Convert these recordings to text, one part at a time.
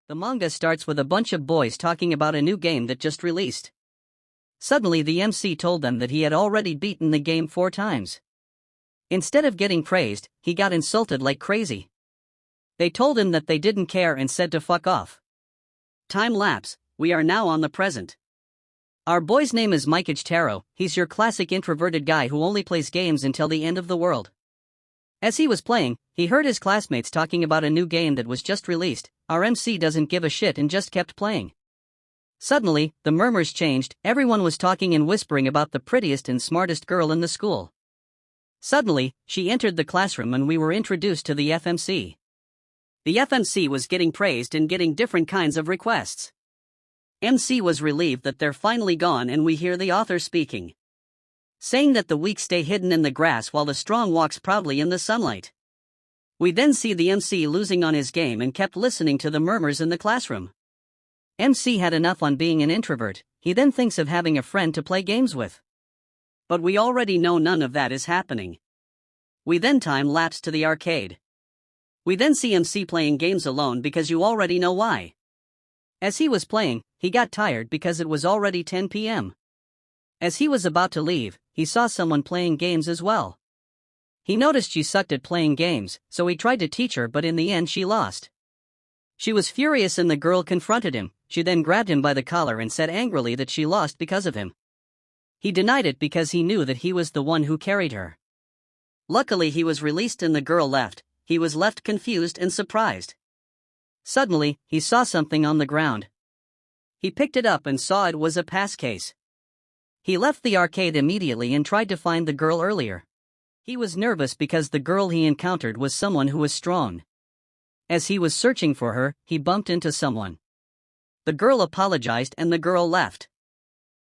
The manga starts with a bunch of boys talking about a new game that just released. Suddenly the MC told them that he had already beaten the game 4 times. Instead of getting praised, he got insulted like crazy. They told him that they didn't care and said to fuck off. Time lapse, we are now on the present. Our boy's name is Mike Taro. He's your classic introverted guy who only plays games until the end of the world. As he was playing, he heard his classmates talking about a new game that was just released. Our MC doesn't give a shit and just kept playing. Suddenly, the murmurs changed. Everyone was talking and whispering about the prettiest and smartest girl in the school. Suddenly, she entered the classroom and we were introduced to the FMC. The FMC was getting praised and getting different kinds of requests. MC was relieved that they're finally gone and we hear the author speaking, saying that the weak stay hidden in the grass while the strong walks proudly in the sunlight. We then see the MC losing on his game and kept listening to the murmurs in the classroom. MC had enough on being an introvert. He then thinks of having a friend to play games with. But we already know none of that is happening. We then time lapse to the arcade. We then see MC playing games alone because you already know why. As he was playing, he got tired because it was already 10 p.m. As he was about to leave, he saw someone playing games as well. He noticed she sucked at playing games, so he tried to teach her, but in the end she lost. She was furious and the girl confronted him. She then grabbed him by the collar and said angrily that she lost because of him. He denied it because he knew that he was the one who carried her. Luckily he was released and the girl left. He was left confused and surprised. Suddenly, he saw something on the ground. He picked it up and saw it was a pass case. He left the arcade immediately and tried to find the girl earlier. He was nervous because the girl he encountered was someone who was strong. As he was searching for her, he bumped into someone. The girl apologized and the girl left.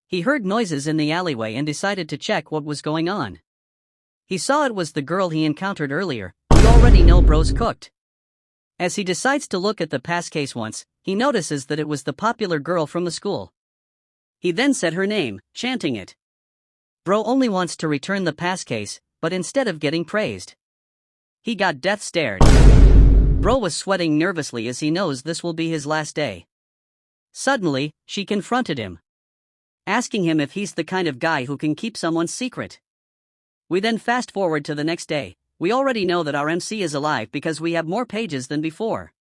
He heard noises in the alleyway and decided to check what was going on. He saw it was the girl he encountered earlier. You already know bro's cooked. As he decides to look at the pass case once, he notices that it was the popular girl from the school. He then said her name, chanting it. Bro only wants to return the pass case, but instead of getting praised, he got death stared. Bro was sweating nervously as he knows this will be his last day. Suddenly, she confronted him, asking him if he's the kind of guy who can keep someone's secret. We then fast forward to the next day. We already know that our MC is alive because we have more pages than before.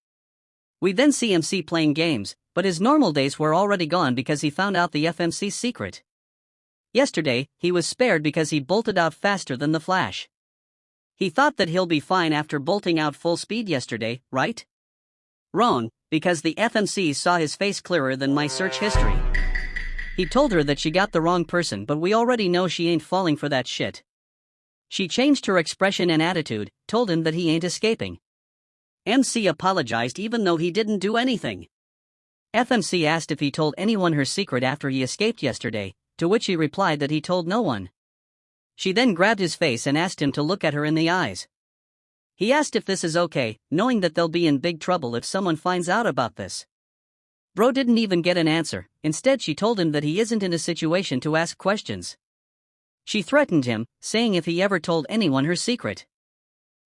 We then see MC playing games, but his normal days were already gone because he found out the FMC's secret. Yesterday, he was spared because he bolted out faster than the Flash. He thought that he'll be fine after bolting out full speed yesterday, right? Wrong, because the FMC saw his face clearer than my search history. He told her that she got the wrong person, but we already know she ain't falling for that shit. She changed her expression and attitude, told him that he ain't escaping. MC apologized even though he didn't do anything. FMC asked if he told anyone her secret after he escaped yesterday, to which he replied that he told no one. She then grabbed his face and asked him to look at her in the eyes. He asked if this is okay, knowing that they'll be in big trouble if someone finds out about this. Bro didn't even get an answer. Instead she told him that he isn't in a situation to ask questions. She threatened him, saying if he ever told anyone her secret,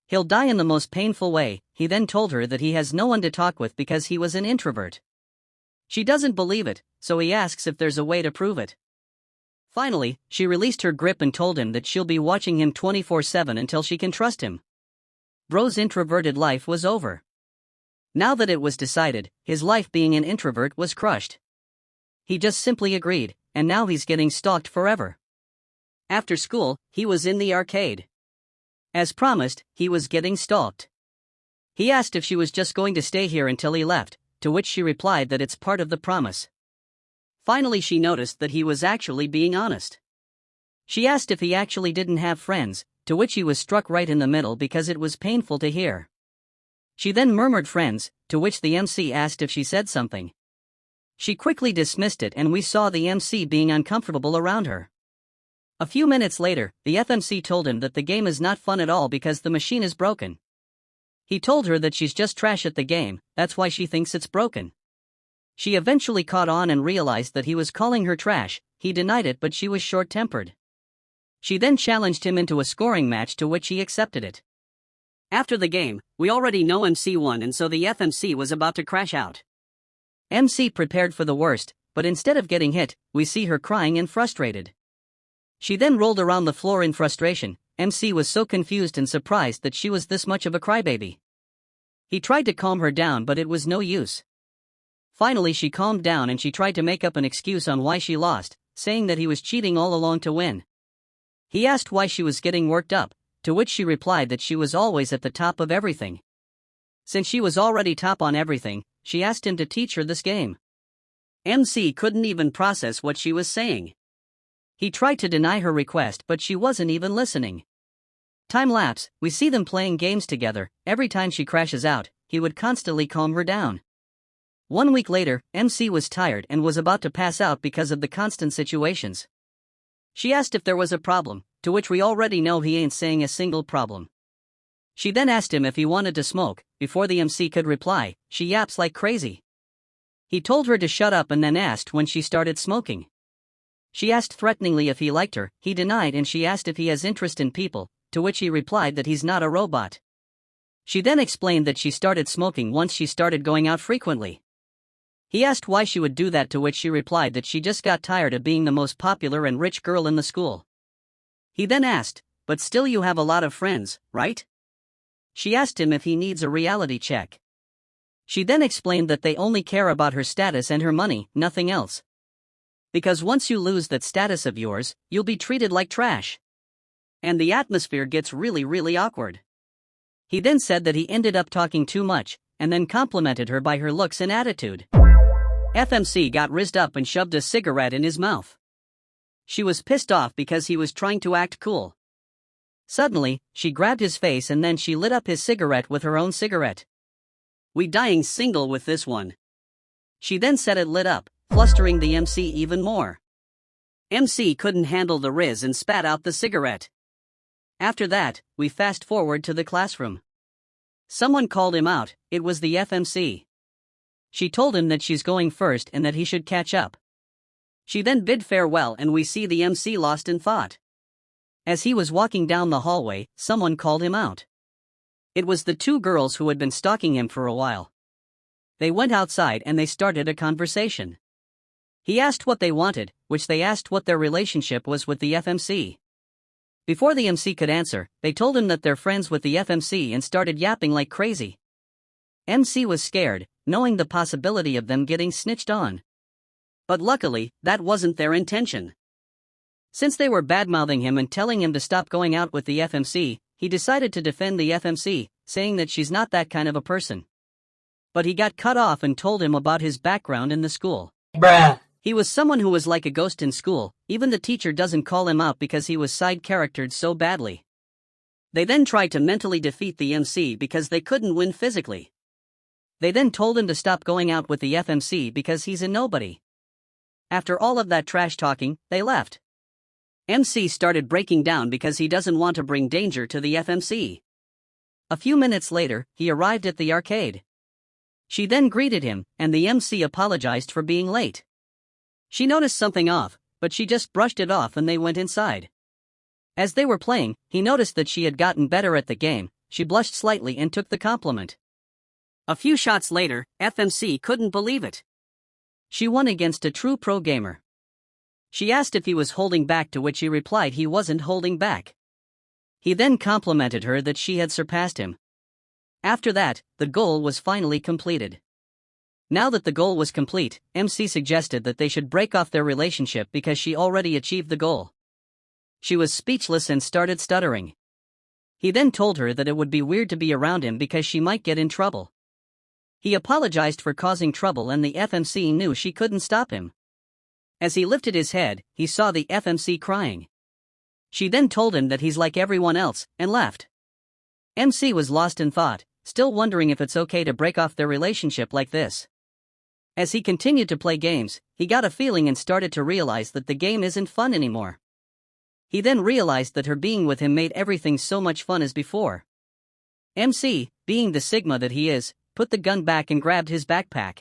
he'll die in the most painful way. He then told her that he has no one to talk with because he was an introvert. She doesn't believe it, so he asks if there's a way to prove it. Finally, she released her grip and told him that she'll be watching him 24/7 until she can trust him. Bro's introverted life was over. Now that it was decided, his life being an introvert was crushed. He just simply agreed, and now he's getting stalked forever. After school, he was in the arcade. As promised, he was getting stalked. He asked if she was just going to stay here until he left, to which she replied that it's part of the promise. Finally she noticed that he was actually being honest. She asked if he actually didn't have friends, to which he was struck right in the middle because it was painful to hear. She then murmured friends, to which the MC asked if she said something. She quickly dismissed it and we saw the MC being uncomfortable around her. A few minutes later, the FMC told him that the game is not fun at all because the machine is broken. He told her that she's just trash at the game, that's why she thinks it's broken. She eventually caught on and realized that he was calling her trash. He denied it, but she was short-tempered. She then challenged him into a scoring match, to which he accepted it. After the game, we already know MC won and so the FMC was about to crash out. MC prepared for the worst, but instead of getting hit, we see her crying and frustrated. She then rolled around the floor in frustration. MC was so confused and surprised that she was this much of a crybaby. He tried to calm her down, but it was no use. Finally she calmed down and she tried to make up an excuse on why she lost, saying that he was cheating all along to win. He asked why she was getting worked up, to which she replied that she was always at the top of everything. Since she was already top on everything, she asked him to teach her this game. MC couldn't even process what she was saying. He tried to deny her request, but she wasn't even listening. Time lapse, we see them playing games together. Every time she crashes out, he would constantly calm her down. 1 week later, MC was tired and was about to pass out because of the constant situations. She asked if there was a problem, to which we already know he ain't saying a single problem. She then asked him if he wanted to smoke. Before the MC could reply, she yaps like crazy. He told her to shut up and then asked when she started smoking. She asked threateningly if he liked her. He denied, and she asked if he has interest in people, to which he replied that he's not a robot. She then explained that she started smoking once she started going out frequently. He asked why she would do that, to which she replied that she just got tired of being the most popular and rich girl in the school. He then asked, "But still you have a lot of friends, right?" She asked him if he needs a reality check. She then explained that they only care about her status and her money, nothing else. Because once you lose that status of yours, you'll be treated like trash. And the atmosphere gets really awkward. He then said that he ended up talking too much, and then complimented her by her looks and attitude. FMC got rizzed up and shoved a cigarette in his mouth. She was pissed off because he was trying to act cool. Suddenly, she grabbed his face and then she lit up his cigarette with her own cigarette. "We dying single with this one." She then said it lit up, flustering the MC even more. MC couldn't handle the rizz and spat out the cigarette. After that, we fast forward to the classroom. Someone called him out. It was the FMC. She told him that she's going first and that he should catch up. She then bid farewell and we see the MC lost in thought. As he was walking down the hallway, someone called him out. It was the two girls who had been stalking him for a while. They went outside and they started a conversation. He asked what they wanted, which they asked what their relationship was with the FMC. Before the MC could answer, they told him that they're friends with the FMC and started yapping like crazy. MC was scared, knowing the possibility of them getting snitched on. But luckily, that wasn't their intention. Since they were badmouthing him and telling him to stop going out with the FMC, he decided to defend the FMC, saying that she's not that kind of a person. But he got cut off and told him about his background in the school. Bruh. He was someone who was like a ghost in school. Even the teacher doesn't call him out because he was side-charactered so badly. They then tried to mentally defeat the MC because they couldn't win physically. They then told him to stop going out with the FMC because he's a nobody. After all of that trash talking, they left. MC started breaking down because he doesn't want to bring danger to the FMC. A few minutes later, he arrived at the arcade. She then greeted him, and the MC apologized for being late. She noticed something off, but she just brushed it off and they went inside. As they were playing, he noticed that she had gotten better at the game. She blushed slightly and took the compliment. A few shots later, FMC couldn't believe it. She won against a true pro gamer. She asked if he was holding back, to which he replied he wasn't holding back. He then complimented her that she had surpassed him. After that, the goal was finally completed. Now that the goal was complete, MC suggested that they should break off their relationship because she already achieved the goal. She was speechless and started stuttering. He then told her that it would be weird to be around him because she might get in trouble. He apologized for causing trouble and the FMC knew she couldn't stop him. As he lifted his head, he saw the FMC crying. She then told him that he's like everyone else, and left. MC was lost in thought, still wondering if it's okay to break off their relationship like this. As he continued to play games, he got a feeling and started to realize that the game isn't fun anymore. He then realized that her being with him made everything so much fun as before. MC, being the Sigma that he is, put the gun back and grabbed his backpack.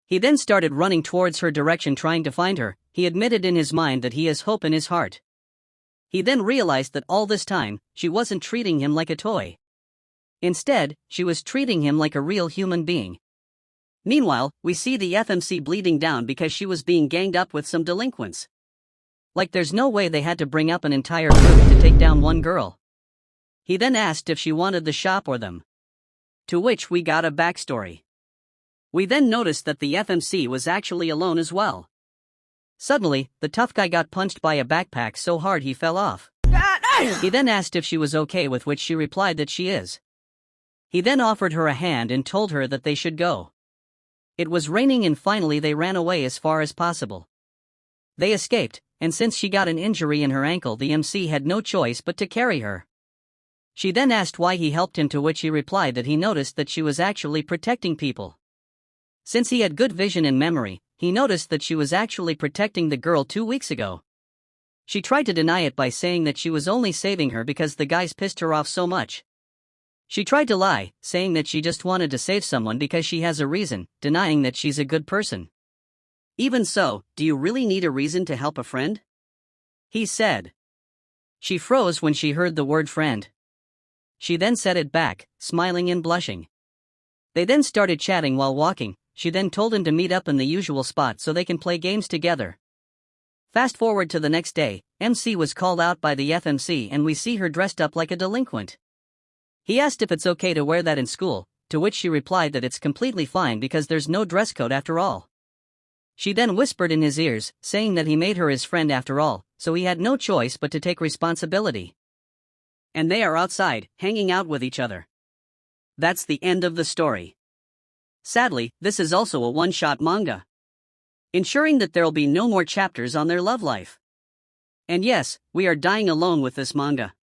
He then started running towards her direction trying to find her. He admitted in his mind that he has hope in his heart. He then realized that all this time, she wasn't treating him like a toy. Instead, she was treating him like a real human being. Meanwhile, we see the FMC bleeding down because she was being ganged up with some delinquents. Like there's no way they had to bring up an entire group to take down one girl. He then asked if she wanted the shop or them. To which we got a backstory. We then noticed that the FMC was actually alone as well. Suddenly, the tough guy got punched by a backpack so hard he fell off. He then asked if she was okay, with which she replied that she is. He then offered her a hand and told her that they should go. It was raining and finally they ran away as far as possible. They escaped, and since she got an injury in her ankle, the MC had no choice but to carry her. She then asked why he helped him, to which he replied that he noticed that she was actually protecting people. Since he had good vision and memory, he noticed that she was actually protecting the girl 2 weeks ago. She tried to deny it by saying that she was only saving her because the guys pissed her off so much. She tried to lie, saying that she just wanted to save someone because she has a reason, denying that she's a good person. Even so, do you really need a reason to help a friend? He said. She froze when she heard the word friend. She then said it back, smiling and blushing. They then started chatting while walking. She then told him to meet up in the usual spot so they can play games together. Fast forward to the next day, MC was called out by the FMC and we see her dressed up like a delinquent. He asked if it's okay to wear that in school, to which she replied that it's completely fine because there's no dress code after all. She then whispered in his ears, saying that he made her his friend after all, so he had no choice but to take responsibility. And they are outside, hanging out with each other. That's the end of the story. Sadly, this is also a one-shot manga, ensuring that there'll be no more chapters on their love life. And yes, we are dying alone with this manga.